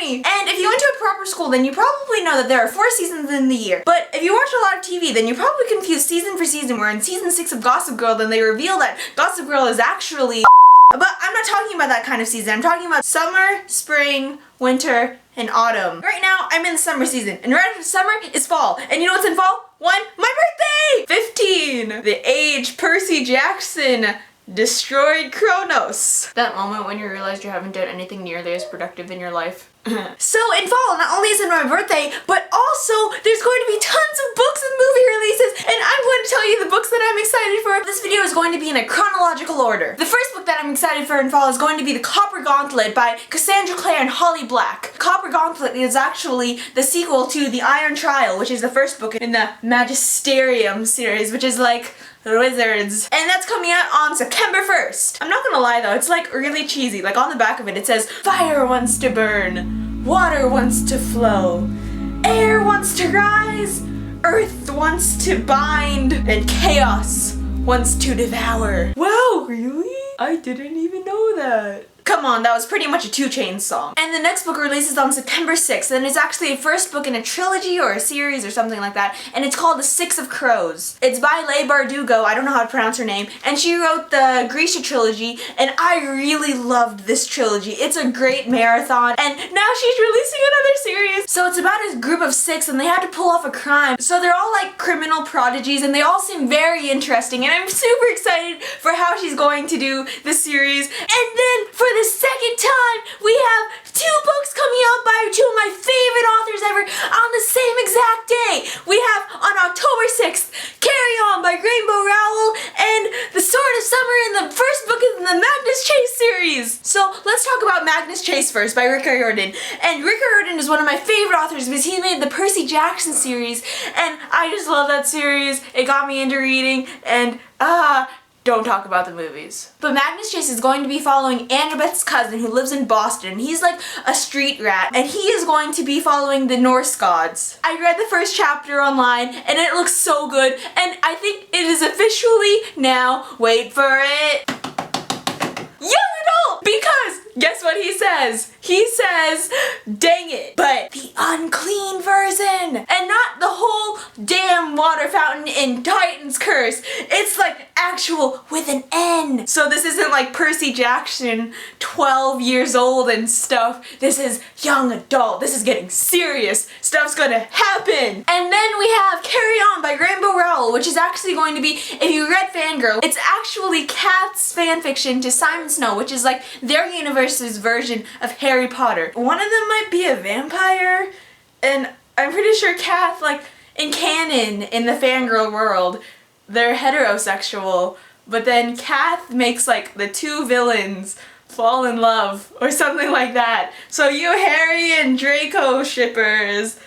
funny. And if you went to a proper school, then you probably know that there are 4 seasons in the year. But if you watch a lot of TV, then you're probably confused season for season, where in season 6 of Gossip Girl, then they reveal that Gossip Girl is actually but I'm not talking about that kind of season. I'm talking about summer, spring, winter, and autumn. Right now, I'm in the summer season, and right after summer is fall. And you know what's in fall? My birthday! 15! The age Percy Jackson destroyed Kronos. That moment when you realize you haven't done anything nearly as productive in your life. So in fall, not only is it my birthday, but also there's going to be tons of books and movie releases, and I'm going to tell you the books that I'm excited for. This video is going to be in a chronological order. The first book that I'm excited for in fall is going to be The Copper Gauntlet by Cassandra Clare and Holly Black. Copper Gauntlet is actually the sequel to The Iron Trial, which is the first book in the Magisterium series, which is like the Wizards. And that's coming out on September 1st. I'm not gonna lie though, it's like really cheesy. Like on the back of it, it says, fire wants to burn, water wants to flow, air wants to rise, earth wants to bind, and chaos wants to devour. Wow, really? I didn't even know that. Come on, that was pretty much a 2 Chainz song. And the next book releases on September 6th, and it's actually a first book in a trilogy or a series or something like that, and it's called The Six of Crows. It's by Leigh Bardugo, I don't know how to pronounce her name, and she wrote the Grisha trilogy, and I really loved this trilogy. It's a great marathon, and now she's releasing another series. So it's about a group of 6, and they had to pull off a crime. So they're all like criminal prodigies, and they all seem very interesting, and I'm super excited for how she's going to do this series. And then for the second time, we have 2 books coming out by 2 of my favorite authors ever on the same exact day. We have on October 6th, Carry On by Rainbow Rowell and The Sword of Summer, and the first book in the Magnus Chase series. So let's talk about Magnus Chase first by Rick Riordan. And Rick Riordan is one of my favorite authors because he made the Percy Jackson series, and I just love that series. It got me into reading, and don't talk about the movies. But Magnus Chase is going to be following Annabeth's cousin who lives in Boston. He's like a street rat, and he is going to be following the Norse gods. I read the first chapter online, and it looks so good, and I think it is officially now, wait for it, young adult! Because guess what he says? He says, dang it, but the unclean version, and not the whole damn water fountain in Titan's Curse. It's like actual with an N. So this isn't like Percy Jackson, 12 years old and stuff. This is young adult. This is getting serious. Stuff's gonna happen. And then we have Carry On by Rainbow Rowell, which is actually going to be, if you read Fangirl, it's actually Kath's fanfiction to Simon Snow, which is like their universe's version of Harry Potter. One of them might be a vampire, and I'm pretty sure Kath, like, in canon, in the Fangirl world, they're heterosexual, but then Kath makes, like, the 2 villains fall in love, or something like that. So you Harry and Draco shippers,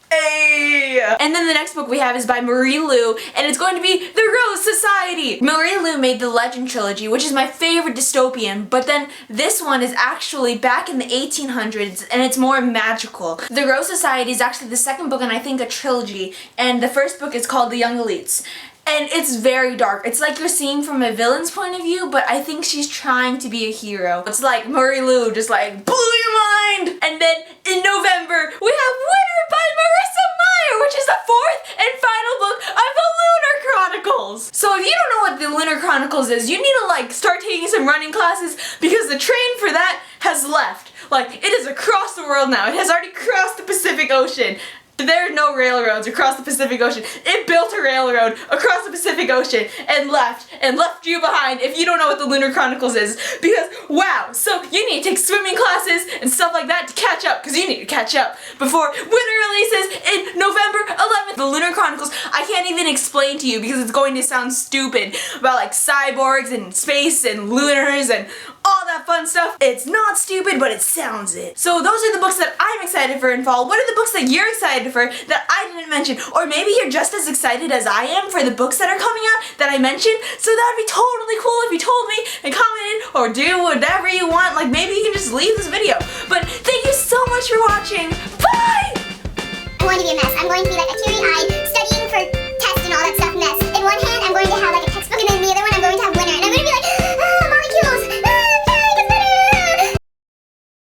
hey! And then the next book we have is by Marie Lu, and it's going to be The Rose Society. Marie Lu made the Legend trilogy, which is my favorite dystopian, but then this one is actually back in the 1800s, and it's more magical. The Rose Society is actually the second book in, I think, a trilogy, and the first book is called The Young Elites. And it's very dark. It's like you're seeing from a villain's point of view, but I think she's trying to be a hero. It's like Marie Lu just like blew your mind! And then in November, we have Winter by Marissa Meyer, which is the 4th and final book of the Lunar Chronicles. So if you don't know what the Lunar Chronicles is, you need to like start taking some running classes, because the train for that has left. Like, it is across the world now. It has already crossed the Pacific Ocean. There are no railroads across the Pacific Ocean. It built a railroad across the Pacific Ocean and left you behind if you don't know what the Lunar Chronicles is. Because, wow, so you need to take swimming classes and stuff like that to catch up, because you need to catch up before winter releases in November 11th. The Lunar Chronicles, I can't even explain to you because it's going to sound stupid, about like cyborgs and space and lunars and all that fun stuff. It's not stupid, but it sounds it. So those are the books that I'm excited for in fall. What are the books that you're excited for that I didn't mention? Or maybe you're just as excited as I am for the books that are coming out that I mentioned. So that'd be totally cool if you told me and commented, or do whatever you want. Like, maybe you can just leave this video. But thank you so much for watching. Bye! I'm going to be a mess. I'm going to be like a teary-eyed, studying for tests and all that stuff mess. In one hand, I'm going to have like a textbook, and then the other one